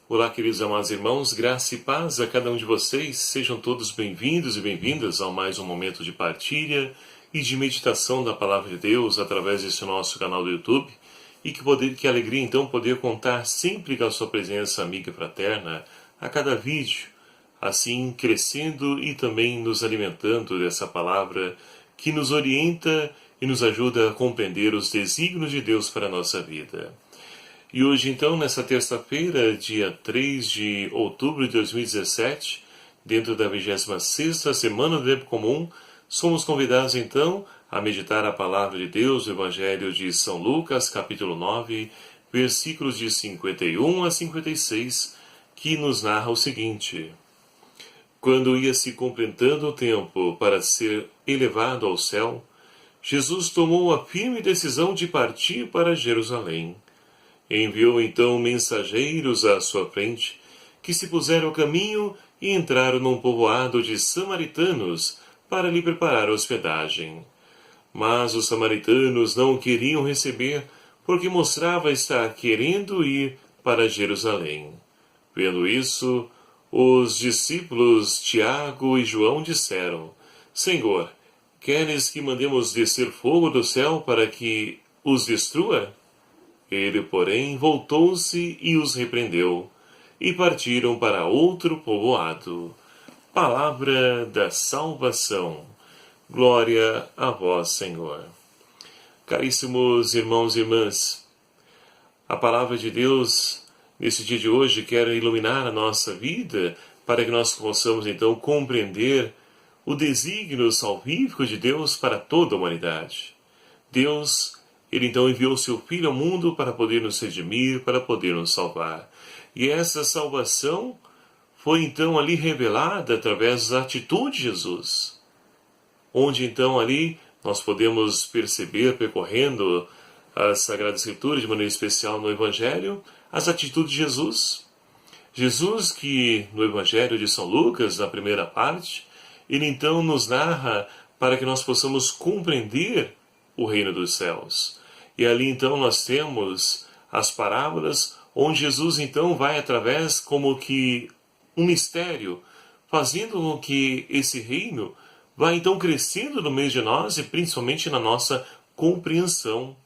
Olá, queridos amados irmãos, graça e paz a cada um de vocês. Sejam todos bem-vindos e bem-vindas a mais um momento de partilha e de meditação da Palavra de Deus através desse nosso canal do YouTube. E que alegria então poder contar sempre com a sua presença amiga e fraterna a cada vídeo, assim crescendo e também nos alimentando dessa palavra que nos orienta e nos ajuda a compreender os desígnios de Deus para a nossa vida. E hoje, então, nessa terça-feira, dia 3 de outubro de 2017, dentro da 26ª Semana do Tempo Comum, somos convidados, então, a meditar a Palavra de Deus, o Evangelho de São Lucas, capítulo 9, versículos de 51 a 56, que nos narra o seguinte: Quando ia se completando o tempo para ser elevado ao céu, Jesus tomou a firme decisão de partir para Jerusalém. Enviou então mensageiros à sua frente, que se puseram ao caminho e entraram num povoado de samaritanos para lhe preparar hospedagem. Mas os samaritanos não o queriam receber, porque mostrava estar querendo ir para Jerusalém. Vendo isso, os discípulos Tiago e João disseram: Senhor, queres que mandemos descer fogo do céu para que os destrua? Ele, porém, voltou-se e os repreendeu, e partiram para outro povoado. Palavra da salvação. Glória a vós, Senhor. Caríssimos irmãos e irmãs, a palavra de Deus, nesse dia de hoje, quer iluminar a nossa vida, para que nós possamos, então, compreender o desígnio salvífico de Deus para toda a humanidade. Deus, Ele então enviou seu Filho ao mundo para poder nos redimir, para poder nos salvar. E essa salvação foi então ali revelada através da atitude de Jesus. Onde então ali nós podemos perceber, percorrendo as Sagradas Escrituras, de maneira especial no Evangelho, as atitudes de Jesus. Jesus que no Evangelho de São Lucas, na primeira parte, ele então nos narra para que nós possamos compreender o reino dos céus. E ali então nós temos as parábolas onde Jesus então vai através como que um mistério, fazendo com que esse reino vá então crescendo no meio de nós e principalmente na nossa compreensão.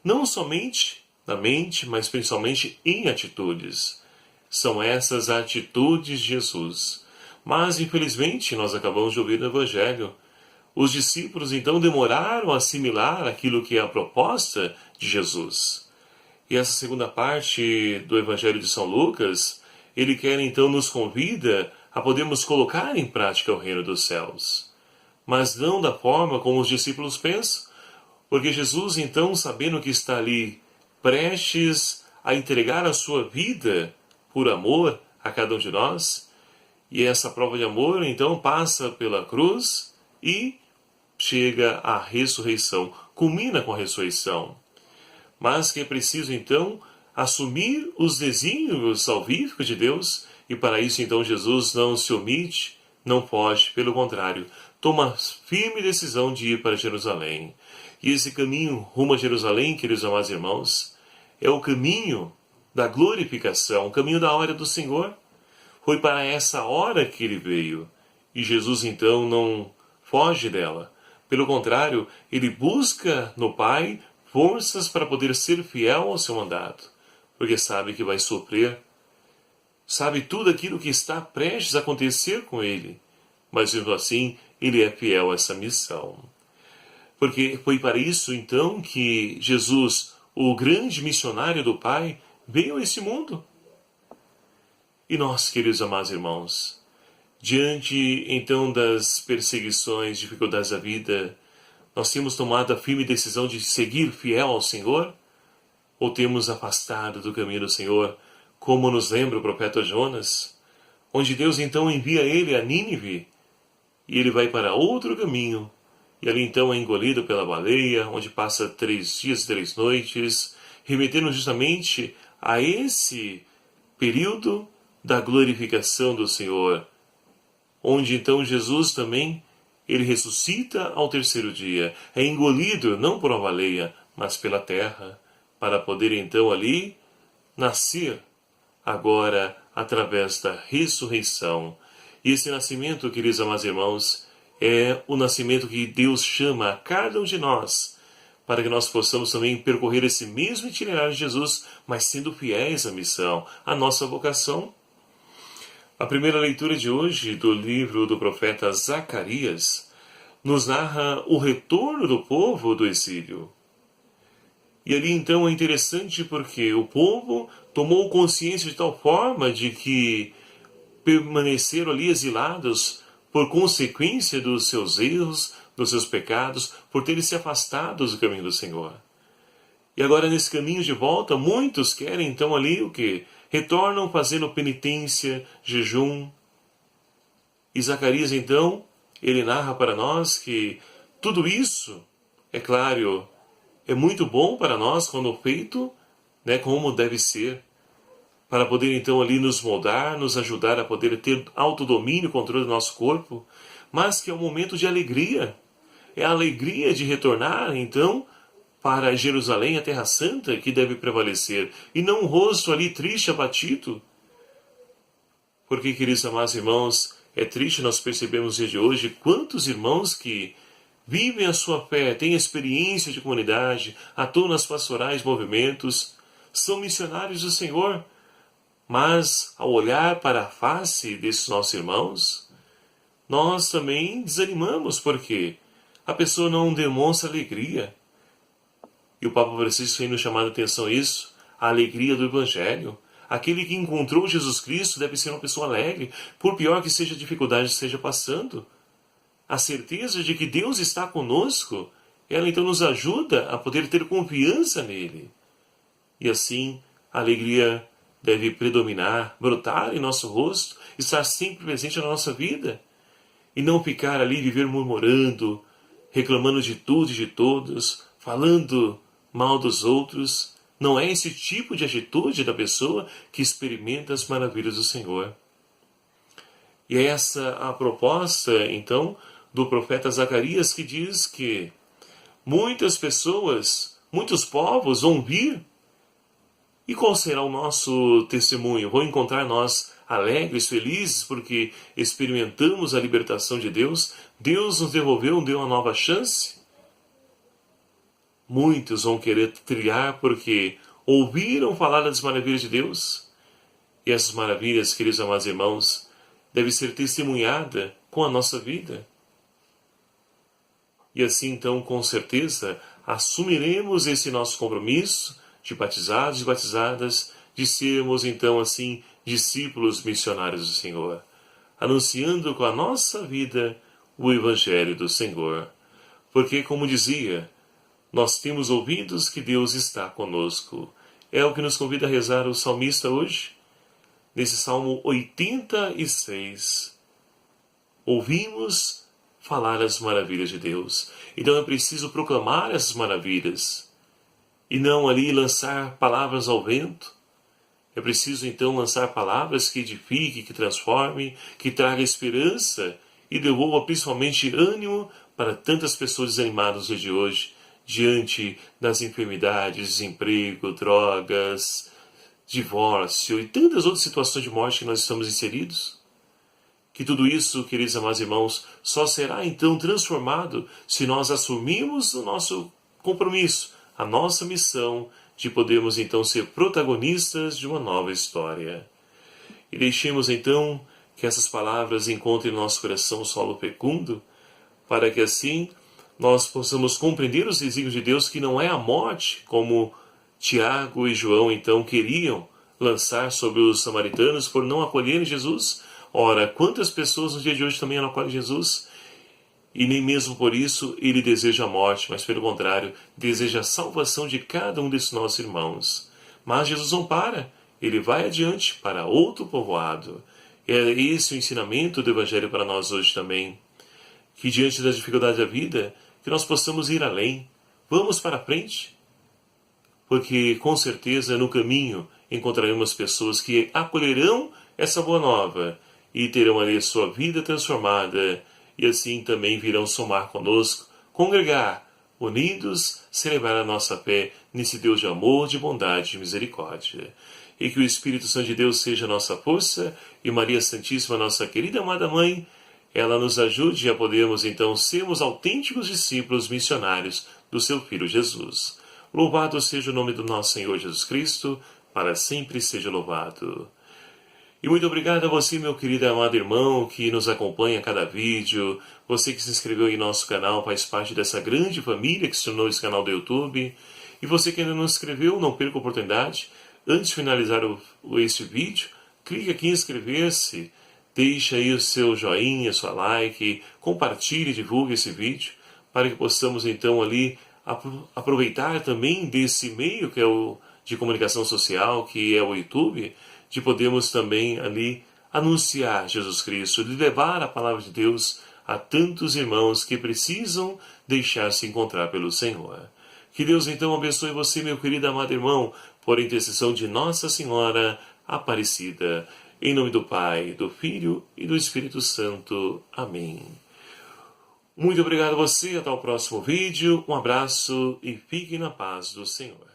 Não somente na mente, mas principalmente em atitudes. São essas atitudes de Jesus. Mas infelizmente nós acabamos de ouvir no Evangelho. Os discípulos então demoraram a assimilar aquilo que é a proposta de Jesus. E essa segunda parte do Evangelho de São Lucas, ele quer então nos convida a podermos colocar em prática o reino dos céus. Mas não da forma como os discípulos pensam, porque Jesus então, sabendo que está ali prestes a entregar a sua vida por amor a cada um de nós, e essa prova de amor então passa pela cruz e chega à ressurreição, culmina com a ressurreição. Mas que é preciso, então, assumir os desígnios salvíficos de Deus, e para isso, então, Jesus não se omite, não foge, pelo contrário, toma firme decisão de ir para Jerusalém. E esse caminho rumo a Jerusalém, queridos amados irmãos, é o caminho da glorificação, o caminho da hora do Senhor. Foi para essa hora que ele veio, e Jesus, então, não foge dela. Pelo contrário, ele busca no Pai forças para poder ser fiel ao seu mandato, porque sabe que vai sofrer, sabe tudo aquilo que está prestes a acontecer com ele, mas mesmo assim ele é fiel a essa missão. Porque foi para isso então que Jesus, o grande missionário do Pai, veio a esse mundo. E nós, queridos amados irmãos, diante, então, das perseguições, dificuldades da vida, nós temos tomado a firme decisão de seguir fiel ao Senhor? Ou temos afastado do caminho do Senhor, como nos lembra o profeta Jonas, onde Deus, então, envia ele a Nínive, e ele vai para outro caminho, e ali, então, é engolido pela baleia, onde passa 3 dias e 3 noites, remetendo justamente a esse período da glorificação do Senhor, onde então Jesus também, ele ressuscita ao terceiro dia, é engolido não por uma baleia, mas pela terra, para poder então ali nascer agora através da ressurreição. E esse nascimento, queridos amados irmãos, é o nascimento que Deus chama a cada um de nós, para que nós possamos também percorrer esse mesmo itinerário de Jesus, mas sendo fiéis à missão, à nossa vocação. A primeira leitura de hoje do livro do profeta Zacarias nos narra o retorno do povo do exílio. E ali então é interessante porque o povo tomou consciência de tal forma de que permaneceram ali exilados por consequência dos seus erros, dos seus pecados, por terem se afastado do caminho do Senhor. E agora nesse caminho de volta, muitos querem então ali o quê? Retornam fazendo penitência, jejum. E Zacarias então, ele narra para nós que tudo isso, é claro, é muito bom para nós quando feito, como deve ser, para poder então ali nos moldar, nos ajudar a poder ter autodomínio, controle do nosso corpo, mas que é um momento de alegria. É a alegria de retornar então para Jerusalém, a Terra Santa, que deve prevalecer, e não um rosto ali triste, abatido. Porque, queridos amados irmãos, é triste nós percebemos no dia de hoje quantos irmãos que vivem a sua fé, têm experiência de comunidade, atuam nas pastorais, movimentos, são missionários do Senhor, mas ao olhar para a face desses nossos irmãos, nós também desanimamos, porque a pessoa não demonstra alegria. E o Papa Francisco tem nos chamado a atenção a isso, a alegria do Evangelho. Aquele que encontrou Jesus Cristo deve ser uma pessoa alegre, por pior que seja a dificuldade que esteja passando. A certeza de que Deus está conosco, ela então nos ajuda a poder ter confiança nele. E assim, a alegria deve predominar, brotar em nosso rosto, estar sempre presente na nossa vida. E não ficar ali, viver murmurando, reclamando de tudo e de todos, falando mal dos outros. Não é esse tipo de atitude da pessoa que experimenta as maravilhas do Senhor. E é essa a proposta, então, do profeta Zacarias, que diz que muitas pessoas, muitos povos vão vir. E qual será o nosso testemunho? Vão encontrar nós alegres, felizes, porque experimentamos a libertação de Deus? Deus nos devolveu, deu uma nova chance? Muitos vão querer trilhar porque ouviram falar das maravilhas de Deus. E essas maravilhas, queridos amados irmãos, devem ser testemunhadas com a nossa vida. E assim, então, com certeza, assumiremos esse nosso compromisso de batizados e batizadas, de sermos, então, assim, discípulos missionários do Senhor, anunciando com a nossa vida o Evangelho do Senhor. Porque, como dizia, nós temos ouvidos que Deus está conosco. É o que nos convida a rezar o salmista hoje, nesse Salmo 86. Ouvimos falar as maravilhas de Deus. Então é preciso proclamar essas maravilhas e não ali lançar palavras ao vento. É preciso então lançar palavras que edifiquem, que transformem, que tragam esperança e devolva principalmente ânimo para tantas pessoas desanimadas no dia de hoje, diante das enfermidades, desemprego, drogas, divórcio e tantas outras situações de morte que nós estamos inseridos. Que tudo isso, queridos amados irmãos, só será então transformado se nós assumirmos o nosso compromisso, a nossa missão de podermos então ser protagonistas de uma nova história. E deixemos então que essas palavras encontrem no nosso coração solo fecundo, para que assim nós possamos compreender os desígnios de Deus, que não é a morte, como Tiago e João então queriam lançar sobre os samaritanos por não acolherem Jesus. Ora, quantas pessoas no dia de hoje também não acolhem Jesus? E nem mesmo por isso ele deseja a morte, mas pelo contrário, deseja a salvação de cada um desses nossos irmãos. Mas Jesus não para, ele vai adiante para outro povoado. É esse o ensinamento do Evangelho para nós hoje também. Que diante das dificuldades da vida, que nós possamos ir além. Vamos para frente. Porque com certeza no caminho encontraremos pessoas que acolherão essa boa nova e terão ali a sua vida transformada, e assim também virão somar conosco, congregar, unidos, celebrar a nossa fé nesse Deus de amor, de bondade e de misericórdia. e que o Espírito Santo de Deus seja nossa força e Maria Santíssima, nossa querida amada Mãe, ela nos ajude a podermos então sermos autênticos discípulos missionários do seu Filho Jesus. Louvado seja o nome do nosso Senhor Jesus Cristo, para sempre seja louvado. E muito obrigado a você, meu querido e amado irmão, que nos acompanha a cada vídeo, você que se inscreveu em nosso canal, faz parte dessa grande família que se tornou esse canal do YouTube, e você que ainda não se inscreveu, não perca a oportunidade. Antes de finalizar este vídeo, clique aqui em inscrever-se, deixe aí o seu joinha, sua like, compartilhe e divulgue esse vídeo, para que possamos então ali aproveitar também desse meio que é o de comunicação social, que é o YouTube, de podermos também ali anunciar Jesus Cristo, de levar a palavra de Deus a tantos irmãos que precisam deixar-se encontrar pelo Senhor. Que Deus então abençoe você, meu querido amado irmão, por intercessão de Nossa Senhora Aparecida. Em nome do Pai, do Filho e do Espírito Santo. Amém. Muito obrigado a você, até o próximo vídeo, um abraço e fique na paz do Senhor.